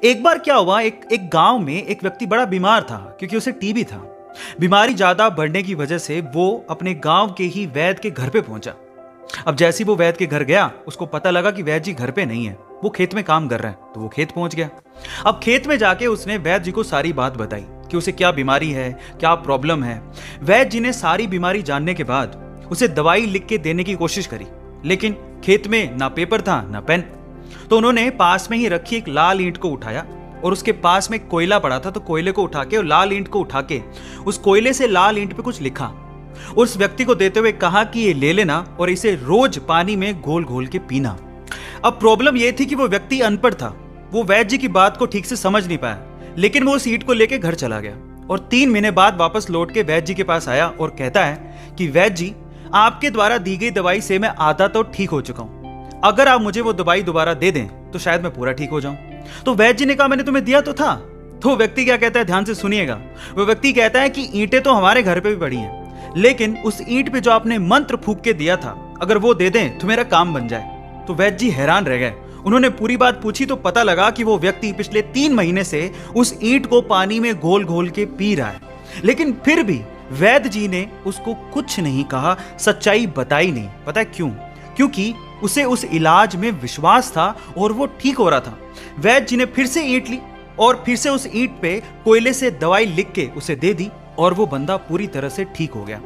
एक बार क्या हुआ, एक गांव में एक व्यक्ति बड़ा बीमार था क्योंकि उसे टीबी था। बीमारी ज्यादा बढ़ने की वजह से वो अपने गांव के ही वैद्य के घर पे पहुंचा। अब जैसे ही वो वैद्य के घर गया, उसको पता लगा कि वैद्य जी घर पे नहीं है, वो खेत में काम कर रहे हैं। तो वो खेत पहुंच गया। अब खेत में जाके उसने वैद्य जी को सारी बात बताई कि उसे क्या बीमारी है, क्या प्रॉब्लम है। वैद्य जी ने सारी बीमारी जानने के बाद उसे दवाई लिख के देने की कोशिश करी, लेकिन खेत में ना पेपर था ना पेन। तो उन्होंने पास में ही रखी एक लाल ईंट को उठाया और उसके पास में कोयला पड़ा था, तो कोयले को उठा के और लाल ईंट को उठा के उस कोयले से लाल ईंट पे कुछ लिखा। उस व्यक्ति को देते हुए कहा कि ये ले लेना और इसे रोज पानी में घोल घोल के पीना। अब प्रॉब्लम यह थी कि वो व्यक्ति अनपढ़ था, वो वैद्य जी की बात को ठीक से समझ नहीं पाया, लेकिन वो उस ईंट को लेके घर चला गया और 3 महीने बाद वापस लौट के वैद्य जी के पास आया और कहता है कि वैद्य जी, आपके द्वारा दी गई दवाई से मैं आधा तो ठीक हो चुका हूं। अगर आप मुझे वो दवाई दोबारा दे दें तो शायद मैं पूरा ठीक हो जाऊं। तो वैद्य जी ने कहा, मैंने तुम्हें दिया तो था। तो व्यक्ति क्या कहता है, ध्यान से सुनिएगा। वो व्यक्ति कहता है कि ईंटें तो हमारे घर पे भी पड़ी हैं, लेकिन उस ईंट पे जो आपने मंत्र फूंक के दिया था, अगर वो दे दें तो मेरा काम बन जाए। तो वैद्य जी हैरान रह गए। उन्होंने पूरी बात पूछी तो पता लगा कि वो व्यक्ति पिछले 3 महीने से उस ईंट को पानी में घोल घोल के पी रहा है, लेकिन फिर भी वैद्य जी ने उसको कुछ नहीं कहा, सच्चाई बताई नहीं। पता है क्यों? क्योंकि उसे उस इलाज में विश्वास था और वो ठीक हो रहा था। वैद्य जी ने फिर से ईंट ली और फिर से उस ईंट पे कोयले से दवाई लिख के उसे दे दी और वो बंदा पूरी तरह से ठीक हो गया।